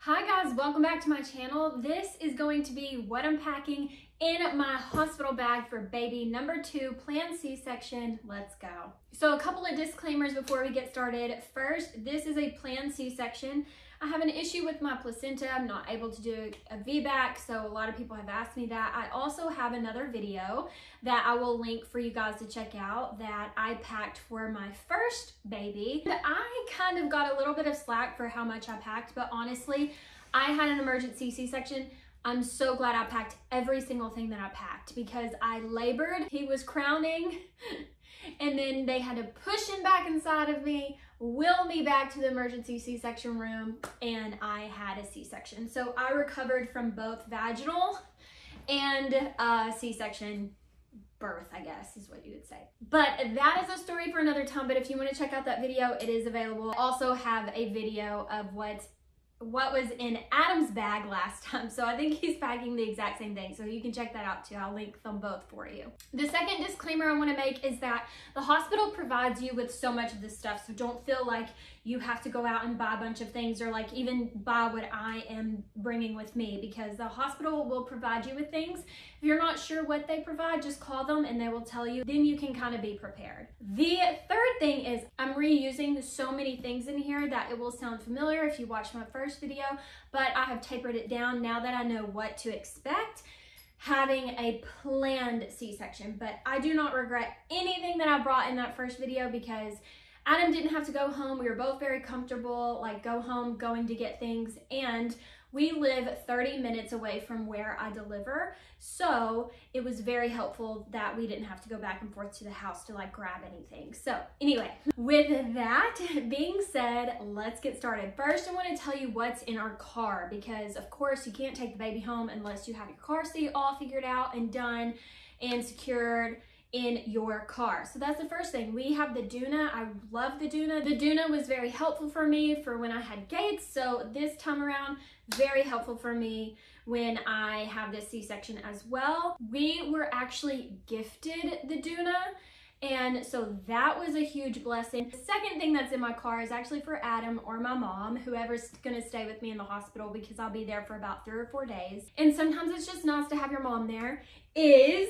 Hi guys, welcome back to my channel. This is going to be what I'm packing in my hospital bag for baby number 2, planned C-section. Let's go. So a couple of disclaimers before we get started. First, this is a planned C-section. I have an issue with my placenta. I'm not able to do a VBAC, so a lot of people have asked me that. I also have another video that I will link for you guys to check out that I packed for my first baby. I kind of got a little bit of slack for how much I packed, but honestly, I had an emergency C-section. I'm so glad I packed every single thing that I packed because I labored. He was crowning and then they had to push him back inside of me, wheel me back to the emergency C-section room, and I had a C-section. So I recovered from both vaginal and C-section birth, I guess is what you would say. But that is a story for another time. But if you want to check out that video, it is available. I also have a video of what was in Adam's bag last time. So I think he's packing the exact same thing. So you can check that out too. I'll link them both for you. The second disclaimer I want to make is that the hospital provides you with so much of this stuff. So don't feel like you have to go out and buy a bunch of things or like even buy what I am bringing with me, because the hospital will provide you with things. If you're not sure what they provide, just call them and they will tell you. Then you can kind of be prepared. The third thing is I'm reusing so many things in here that it will sound familiar if you watched my first video, but I have tapered it down now that I know what to expect having a planned C-section. But I do not regret anything that I brought in that first video because Adam didn't have to go home. We were both very comfortable, like going to get things, and we live 30 minutes away from where I deliver. So it was very helpful that we didn't have to go back and forth to the house to like grab anything. So anyway, with that being said, let's get started. First, I want to tell you what's in our car because of course you can't take the baby home unless you have your car seat all figured out and done and secured in your car. So that's the first thing. We have the Doona. I love the Doona. The Doona was very helpful for me for when I had Gates. So this time around, very helpful for me when I have this C-section as well. We were actually gifted the Doona, and so that was a huge blessing. The second thing that's in my car is actually for Adam or my mom, whoever's gonna stay with me in the hospital because I'll be there for about 3 or 4 days. And sometimes it's just nice to have your mom there, is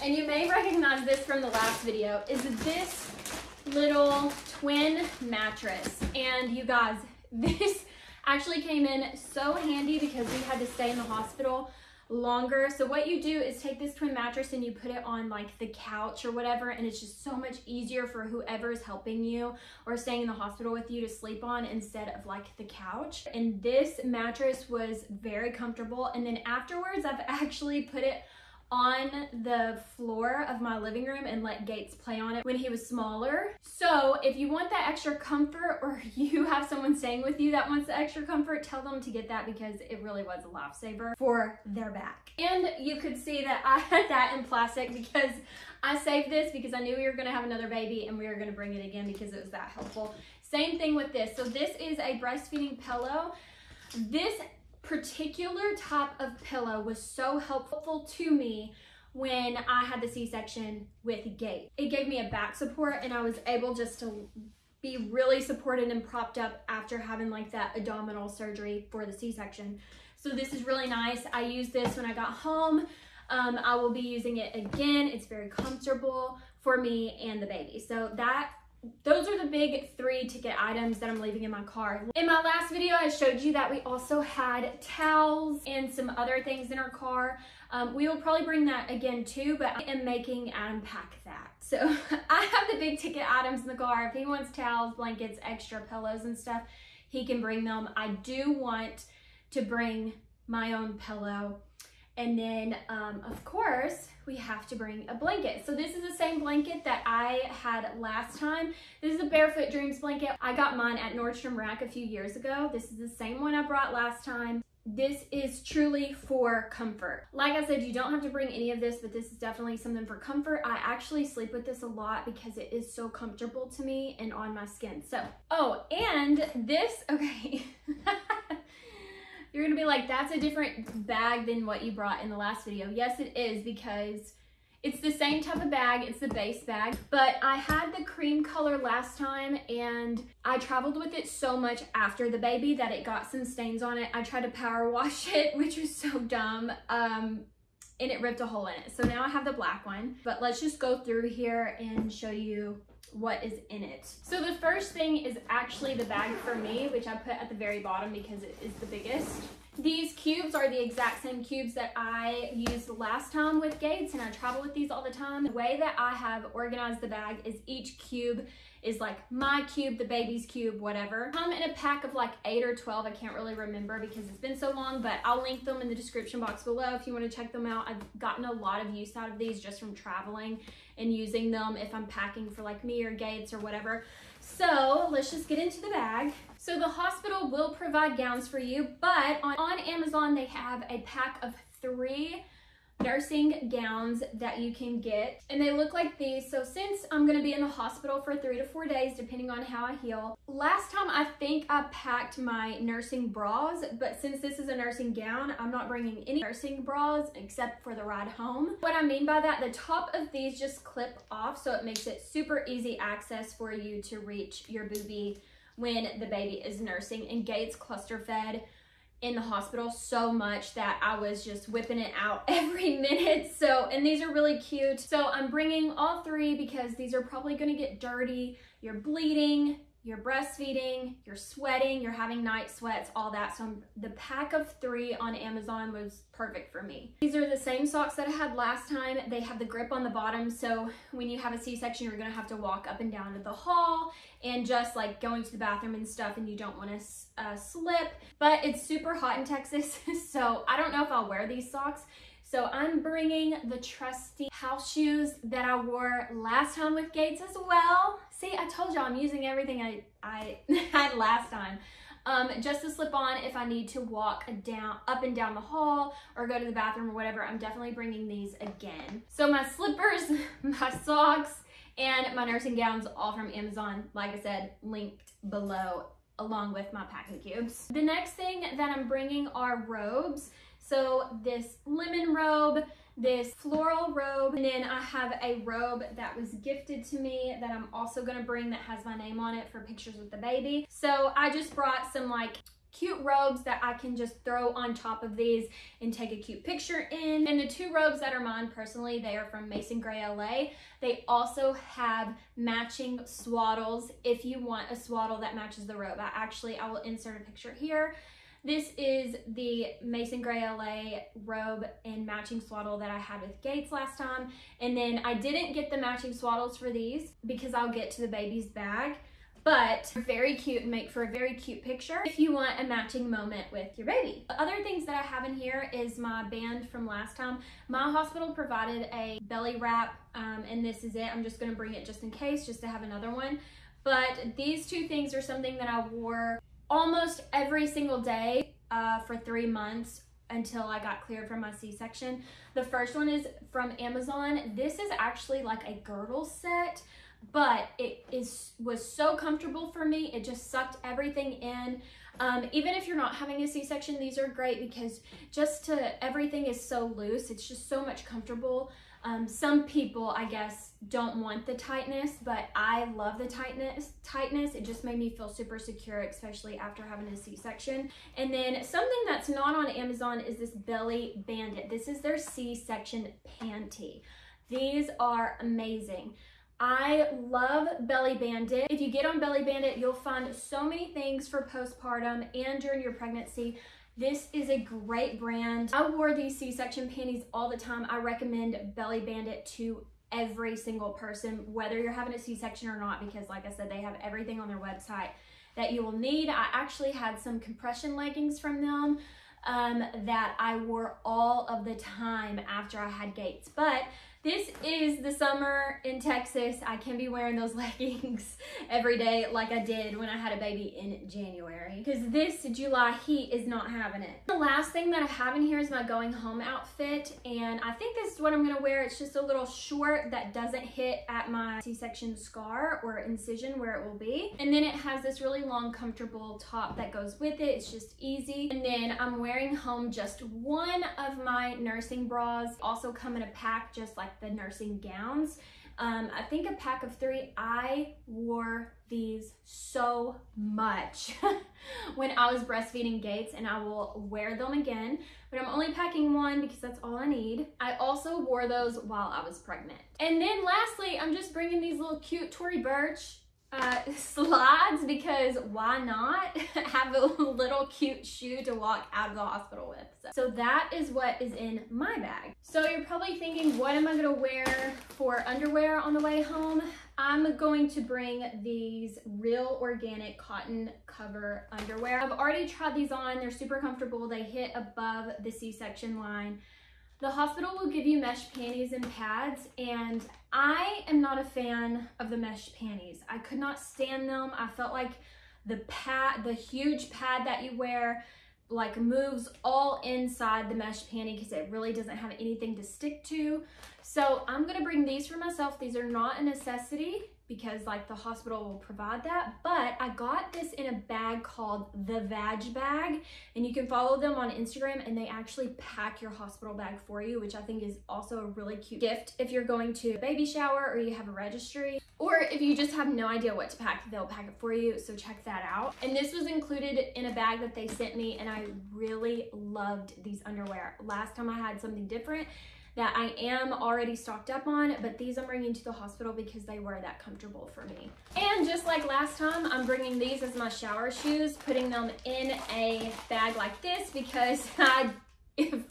and you may recognize this from the last video, is this little twin mattress. And you guys, this actually came in so handy because we had to stay in the hospital longer. So what you do is take this twin mattress and you put it on like the couch or whatever, and it's just so much easier for whoever is helping you or staying in the hospital with you to sleep on instead of like the couch. And this mattress was very comfortable. And then afterwards, I've actually put it on the floor of my living room and let Gates play on it when he was smaller. So if you want that extra comfort, or you have someone staying with you that wants the extra comfort, tell them to get that because it really was a lifesaver for their back. And you could see that I had that in plastic because I saved this because I knew we were gonna have another baby and we were gonna bring it again because it was that helpful. Same thing with this. So this is a breastfeeding pillow. This particular type of pillow was so helpful to me when I had the C-section with Gates. It gave me a back support and I was able just to be really supported and propped up after having like that abdominal surgery for the C-section. So this is really nice. I used this when I got home. I will be using it again. It's very comfortable for me and the baby. So those are the big 3 ticket items that I'm leaving in my car. In my last video, I showed you that we also had towels and some other things in our car. We will probably bring that again too, but I am making Adam pack that. So I have the big ticket items in the car. If he wants towels, blankets, extra pillows and stuff, he can bring them. I do want to bring my own pillow. And then, of course, we have to bring a blanket. So this is the same blanket that I had last time. This is a Barefoot Dreams blanket. I got mine at Nordstrom Rack a few years ago. This is the same one I brought last time. This is truly for comfort. Like I said, you don't have to bring any of this, but this is definitely something for comfort. I actually sleep with this a lot because it is so comfortable to me and on my skin. So, oh, and this, okay. You're gonna be like, that's a different bag than what you brought in the last video. Yes, it is, because It's the same type of bag, it's the Beis bag, but I had the cream color last time and I traveled with it so much after the baby that it got some stains on it. I tried to power wash it, which was so dumb, and it ripped a hole in it. So now I have the black one, but let's just go through here and show you what is in it. So the first thing is actually the bag for me, which I put at the very bottom because it is the biggest. These cubes are the exact same cubes that I used last time with Gates, and I travel with these all the time. The way that I have organized the bag is each cube is like my cube, the baby's cube, whatever. Come in a pack of like 8 or 12, I can't really remember because it's been so long, but I'll link them in the description box below if you want to check them out. I've gotten a lot of use out of these just from traveling and using them if I'm packing for like me or Gates or whatever. So let's just get into the bag. So the hospital will provide gowns for you, but on Amazon, they have a pack of 3 nursing gowns that you can get, and they look like these. So since I'm going to be in the hospital for 3 to 4 days, depending on how I heal, last time I think I packed my nursing bras, but since this is a nursing gown, I'm not bringing any nursing bras except for the ride home. What I mean by that, the top of these just clip off, so it makes it super easy access for you to reach your boobie when the baby is nursing. And Gates cluster fed in the hospital so much that I was just whipping it out every minute. So, and these are really cute. So I'm bringing all 3 because these are probably gonna get dirty. You're bleeding, you're breastfeeding, you're sweating, you're having night sweats, all that. So the pack of 3 on Amazon was perfect for me. These are the same socks that I had last time. They have the grip on the bottom, so when you have a C-section, you're gonna have to walk up and down to the hall and just like going to the bathroom and stuff, and you don't wanna slip. But it's super hot in Texas, so I don't know if I'll wear these socks. So I'm bringing the trusty house shoes that I wore last time with Gates as well. See, I told y'all I'm using everything I had last time. Just to slip on if I need to walk up and down the hall or go to the bathroom or whatever. I'm definitely bringing these again. So my slippers, my socks, and my nursing gowns, all from Amazon, like I said, linked below, along with my packing cubes. The next thing that I'm bringing are robes. So this lemon robe, this floral robe, and then I have a robe that was gifted to me that I'm also gonna bring that has my name on it for pictures with the baby. So I just brought some like cute robes that I can just throw on top of these and take a cute picture in. And the 2 robes that are mine personally, they are from Mason Gray LA. They also have matching swaddles if you want a swaddle that matches the robe. I will insert a picture here. This is the Mason Gray LA robe and matching swaddle that I had with Gates last time. And then I didn't get the matching swaddles for these because I'll get to the baby's bag, but they're very cute and make for a very cute picture if you want a matching moment with your baby. The other things that I have in here is my band from last time. My hospital provided a belly wrap, and this is it. I'm just gonna bring it just in case, just to have another one. But these 2 things are something that I wore almost every single day for 3 months until I got cleared from my C-section. The first one is from Amazon. This is actually like a girdle set, but it was so comfortable for me. It just sucked everything in. Even if you're not having a C-section, these are great because everything is so loose. It's just so much comfortable. Some people, I guess, don't want the tightness, but I love the tightness. It just made me feel super secure, especially after having a C-section. And then something that's not on Amazon is this Belly Bandit. This is their C-section panty. These are amazing. I love Belly Bandit. If you get on Belly Bandit, you'll find so many things for postpartum and during your pregnancy. This is a great brand. I wore these C-section panties all the time. I recommend Belly Bandit to every single person, whether you're having a C-section or not, because like I said, they have everything on their website that you will need. I actually had some compression leggings from them that I wore all of the time after I had Gates. But this is the summer in Texas. I can be wearing those leggings every day like I did when I had a baby in January, because this July heat is not having it. The last thing that I have in here is my going home outfit, and I think this is what I'm gonna wear. It's just a little short that doesn't hit at my C-section scar or incision where it will be. And then it has this really long, comfortable top that goes with it. It's just easy. And then I'm wearing home just one of my nursing bras. Also come in a pack just like like the nursing gowns. I think a pack of 3. I wore these so much when I was breastfeeding Gates, and I will wear them again, but I'm only packing 1 because that's all I need. I also wore those while I was pregnant. And then lastly, I'm just bringing these little cute Tory Burch slides, because why not have a little cute shoe to walk out of the hospital with. So that is what is in my bag. So you're probably thinking, what am I gonna wear for underwear on the way home? I'm going to bring these real organic cotton cover underwear. I've already tried these on. They're super comfortable. They hit above the C-section line. The hospital will give you mesh panties and pads, and I am not a fan of the mesh panties. I could not stand them. I felt like the huge pad that you wear, like moves all inside the mesh panty because it really doesn't have anything to stick to. So I'm gonna bring these for myself. These are not a necessity because like the hospital will provide that, but I got this in a bag called the Vag Bag, and you can follow them on Instagram, and they actually pack your hospital bag for you, which I think is also a really cute gift if you're going to a baby shower or you have a registry, or if you just have no idea what to pack, they'll pack it for you, so check that out. And this was included in a bag that they sent me, and I really loved these underwear. Last time I had something different that I am already stocked up on, but these I'm bringing to the hospital because they were that comfortable for me. And just like last time, I'm bringing these as my shower shoes, putting them in a bag like this because I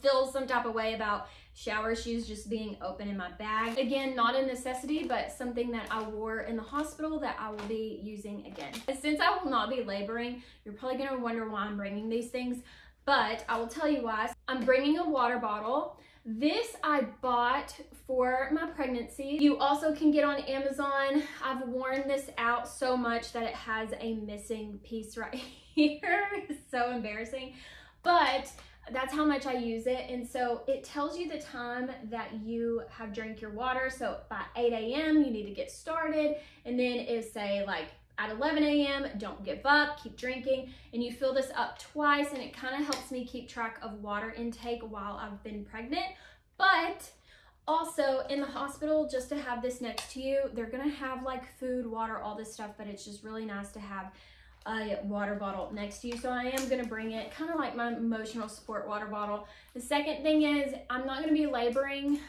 feel some type of way about shower shoes just being open in my bag. Again, not a necessity, but something that I wore in the hospital that I will be using again. And since I will not be laboring, you're probably gonna wonder why I'm bringing these things, but I will tell you why. I'm bringing a water bottle. This I bought for my pregnancy. You also can get on Amazon. I've worn this out so much that it has a missing piece right here. It's so embarrassing, but that's how much I use it. And so it tells you the time that you have drank your water. So by 8 a.m. you need to get started, and then it say like at 11 a.m. don't give up, keep drinking, and you fill this up twice, and it kind of helps me keep track of water intake while I've been pregnant. But also in the hospital, just to have this next to you, they're gonna have like food, water, all this stuff, but it's just really nice to have a water bottle next to you. So I am gonna bring it, kind of like my emotional support water bottle. The second thing is I'm not gonna be laboring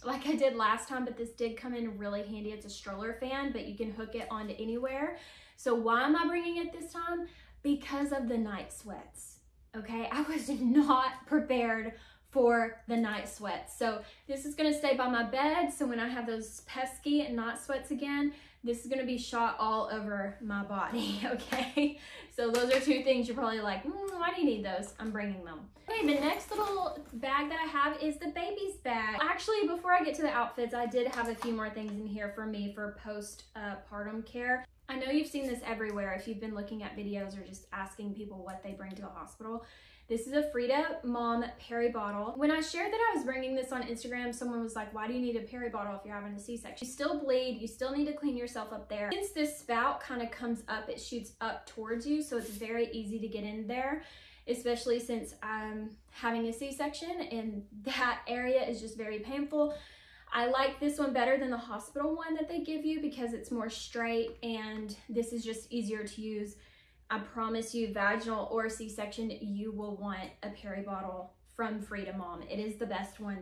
like I did last time, but this did come in really handy. It's a stroller fan, but you can hook it onto anywhere. So why am I bringing it this time? Because of the night sweats, okay? I was not prepared for the night sweats. So this is gonna stay by my bed, so when I have those pesky night sweats again, this is gonna be shot all over my body, okay? So those are 2 things you're probably like, why do you need those? I'm bringing them. Okay, the next little bag that I have is the baby's bag. Actually, before I get to the outfits, I did have a few more things in here for me for postpartum care. I know you've seen this everywhere if you've been looking at videos or just asking people what they bring to the hospital. This is a Frida Mom Peri bottle. When I shared that I was bringing this on Instagram, someone was like, why do you need a Peri bottle if you're having a C-section? You still bleed, you still need to clean yourself up there. Since this spout kind of comes up, it shoots up towards you, so it's very easy to get in there, especially since I'm having a C-section and that area is just very painful. I like this one better than the hospital one that they give you because it's more straight, and this is just easier to use. I promise you, vaginal or C-section, you will want a Peri bottle from Frida Mom. It is the best one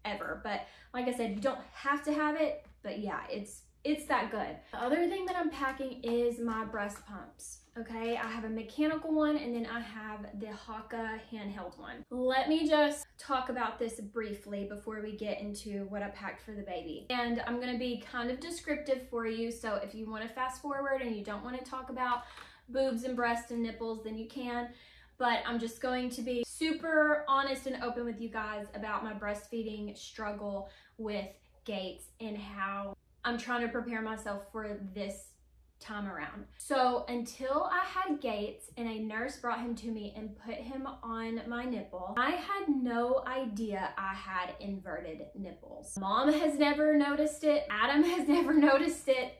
ever. But like I said, you don't have to have it, but yeah, it's that good. The other thing that I'm packing is my breast pumps, okay? I have a mechanical one, and then I have the Haka handheld one. Let me just talk about this briefly before we get into what I packed for the baby. And I'm gonna be kind of descriptive for you, so if you wanna fast forward and you don't wanna talk about boobs and breasts and nipples, then you can, but I'm just going to be super honest and open with you guys about my breastfeeding struggle with Gates and how I'm trying to prepare myself for this time around. So until I had Gates and a nurse brought him to me and put him on my nipple, I had no idea I had inverted nipples. Mom has never noticed it, Adam has never noticed it,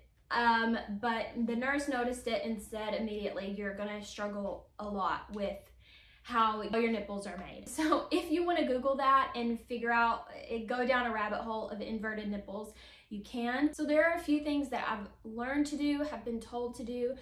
but the nurse noticed it and said immediately, you're gonna struggle a lot with how your nipples are made. So if you want to Google that and figure out, go down a rabbit hole of inverted nipples, you can. So there are a few things that I've learned to do, have been told to do,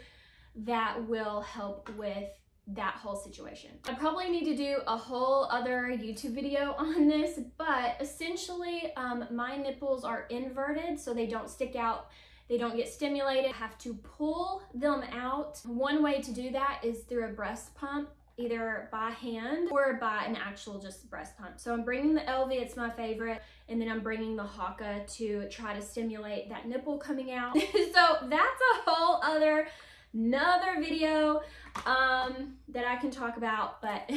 that will help with that whole situation. I probably need to do a whole other YouTube video on this, but essentially my nipples are inverted so they don't stick out, they don't get stimulated. I have to pull them out. One way to do that is through a breast pump, either by hand or by an actual just breast pump. So I'm bringing the LV, it's my favorite, and then I'm bringing the Haka to try to stimulate that nipple coming out. So that's a whole another video that I can talk about, but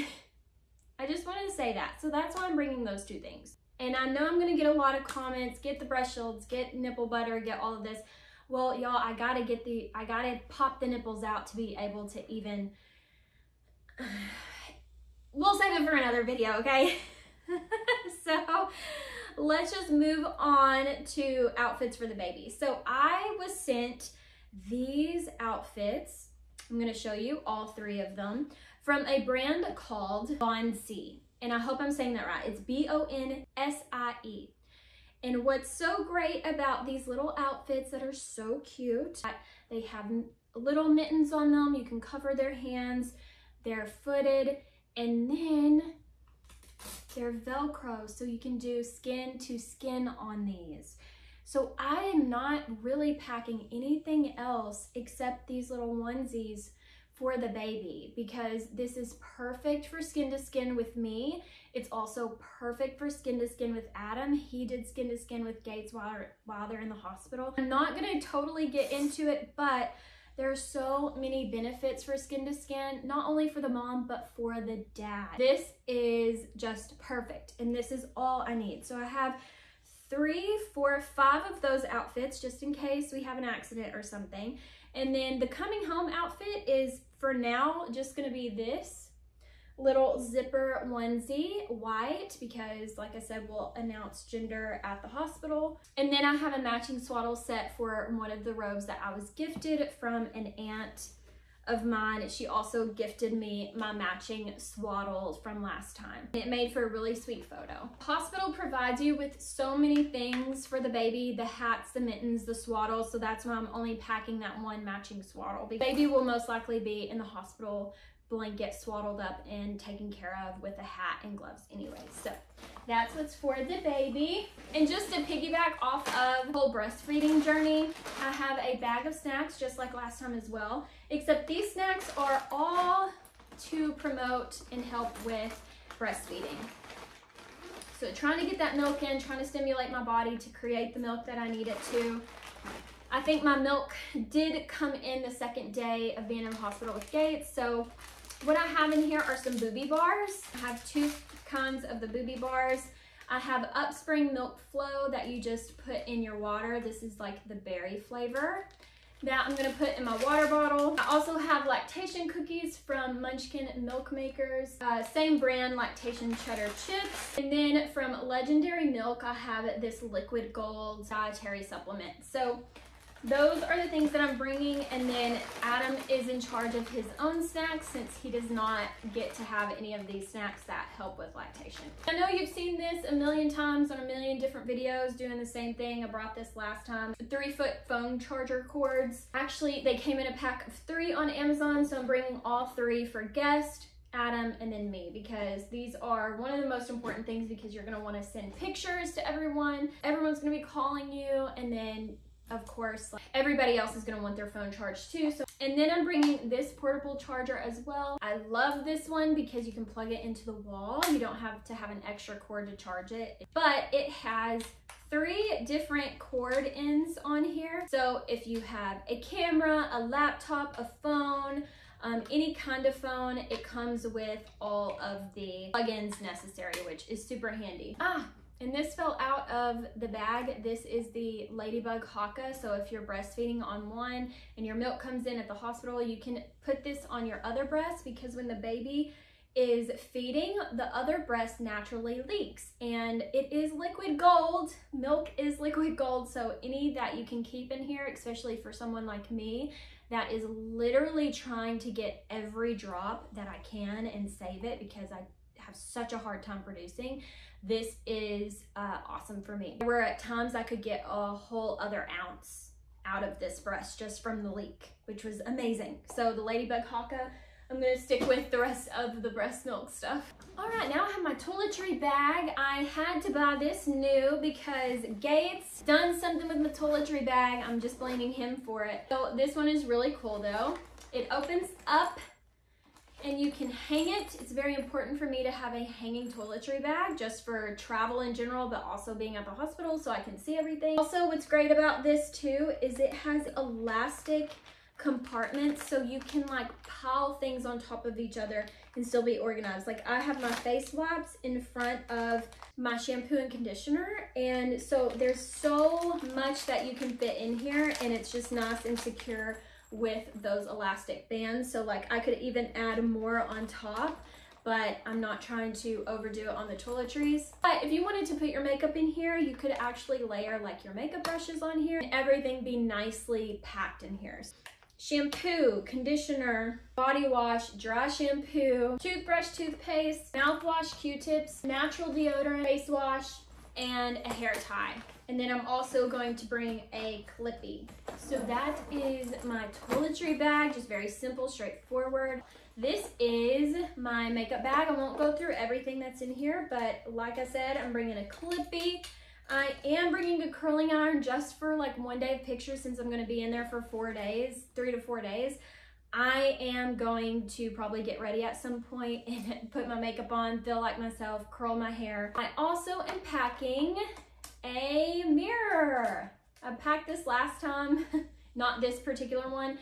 I just wanted to say that. So that's why I'm bringing those two things. And I know I'm gonna get a lot of comments, get the breast shields, get nipple butter, get all of this. Well, y'all, I gotta pop the nipples out to be able to even, we'll save it for another video, okay? So let's just move on to outfits for the baby. So I was sent these outfits. I'm going to show you all three of them from a brand called Bonsie. And I hope I'm saying that right. It's B-O-N-S-I-E. And what's so great about these little outfits that are so cute, they have little mittens on them. You can cover their hands. They're footed. And then they're Velcro, so you can do skin to skin on these. So I am not really packing anything else except these little onesies for the baby, because this is perfect for skin to skin with me. It's also perfect for skin to skin with Adam. He did skin to skin with Gates while they're in the hospital. I'm not gonna totally get into it, but there are so many benefits for skin to skin, not only for the mom, but for the dad. This is just perfect, and this is all I need. So I have 3, 4, 5 of those outfits, just in case we have an accident or something. And then the coming home outfit is, for now, just gonna be this little zipper onesie, white, because like I said, we'll announce gender at the hospital. And then I have a matching swaddle set for one of the robes that I was gifted from an aunt of mine. She also gifted me my matching swaddle from last time. It made for a really sweet photo. Hospital provides you with so many things for the baby, the hats, the mittens, the swaddle, so that's why I'm only packing that one matching swaddle. The baby will most likely be in the hospital blanket swaddled up and taken care of with a hat and gloves anyway. So that's what's for the baby. And just to piggyback off of the whole breastfeeding journey, I have a bag of snacks just like last time as well, except these snacks are all to promote and help with breastfeeding. So trying to get that milk in, trying to stimulate my body to create the milk that I need it to. I think my milk did come in the second day of being in the hospital with Gates. So what I have in here are some Boobie Bars. I have 2 kinds of the Boobie Bars. I have Upspring Milk Flow that you just put in your water. This is like the berry flavor that I'm gonna put in my water bottle. I also have lactation cookies from Munchkin Milk Makers. Same brand, lactation cheddar chips. And then from Legendary Milk, I have this liquid gold dietary supplement. So those are the things that I'm bringing, and then Adam is in charge of his own snacks since he does not get to have any of these snacks that help with lactation. I know you've seen this a million times on a million different videos doing the same thing. I brought this last time. 3-foot phone charger cords. Actually, they came in a pack of 3 on Amazon, so I'm bringing all 3 for guest, Adam, and then me, because these are one of the most important things, because you're gonna wanna send pictures to everyone. Everyone's gonna be calling you, and then of course, like, everybody else is going to want their phone charged too. So, and then I'm bringing this portable charger as well. I love this one because you can plug it into the wall. You don't have to have an extra cord to charge it, but it has 3 different cord ends on here. So if you have a camera, a laptop, a phone, any kind of phone, it comes with all of the plugins necessary, which is super handy. And this fell out of the bag. This is the Ladybug Haka. So if you're breastfeeding on one and your milk comes in at the hospital, you can put this on your other breast, because when the baby is feeding, the other breast naturally leaks. And it is liquid gold. Milk is liquid gold. So any that you can keep in here, especially for someone like me that is literally trying to get every drop that I can and save it because I have such a hard time producing. This is awesome for me. Where at times I could get a whole other ounce out of this breast just from the leak, which was amazing. So the Ladybug Haka, I'm gonna stick with the rest of the breast milk stuff. All right, now I have my toiletry bag. I had to buy this new because Gates done something with my toiletry bag. I'm just blaming him for it. So this one is really cool though. It opens up and you can hang it. It's very important for me to have a hanging toiletry bag just for travel in general, but also being at the hospital so I can see everything. Also, what's great about this too is it has elastic compartments so you can like pile things on top of each other and still be organized. Like I have my face wipes in front of my shampoo and conditioner, and so there's so much that you can fit in here, and it's just nice and secure with those elastic bands. So like I could even add more on top, but I'm not trying to overdo it on the toiletries. But if you wanted to put your makeup in here, you could actually layer like your makeup brushes on here and everything be nicely packed in here. Shampoo, conditioner, body wash, dry shampoo, toothbrush, toothpaste, mouthwash, Q-tips, natural deodorant, face wash, and a hair tie. And then I'm also going to bring a clippy. So that is my toiletry bag, just very simple, straightforward. This is my makeup bag. I won't go through everything that's in here, but like I said, I'm bringing a clippy. I am bringing a curling iron just for like one day of pictures since I'm gonna be in there for 4 days, 3 to 4 days. I am going to probably get ready at some point and put my makeup on, feel like myself, curl my hair. I also am packing a mirror. I packed this last time, not this particular one,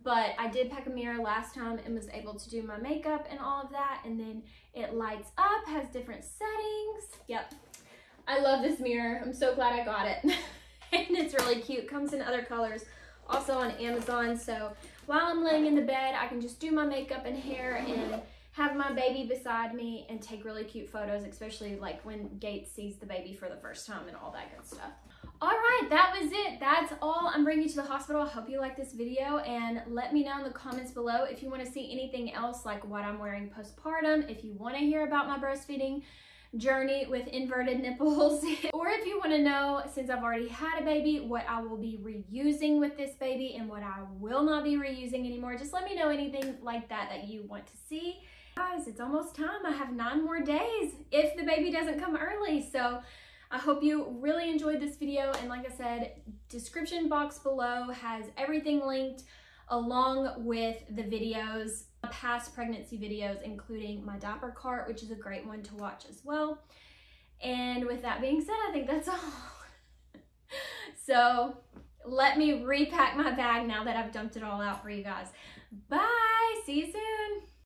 but I did pack a mirror last time and was able to do my makeup and all of that. And then it lights up, has different settings. Yep. I love this mirror. I'm so glad I got it. And it's really cute. Comes in other colors. Also on Amazon. So while I'm laying in the bed, I can just do my makeup and hair and have my baby beside me and take really cute photos, especially like when Gates sees the baby for the first time and all that good stuff. All right, that was it. That's all I'm bringing you to the hospital. I hope you like this video, and let me know in the comments below if you want to see anything else like what I'm wearing postpartum, if you want to hear about my breastfeeding journey with inverted nipples, or if you want to know, since I've already had a baby, what I will be reusing with this baby and what I will not be reusing anymore. Just let me know anything like that that you want to see. Guys, it's almost time. I have 9 more days if the baby doesn't come early. So I hope you really enjoyed this video, and like I said, description box below has everything linked along with the videos, past pregnancy videos, including my diaper cart, which is a great one to watch as well. And with that being said, I think that's all. So let me repack my bag now that I've dumped it all out for you guys. Bye, see you soon.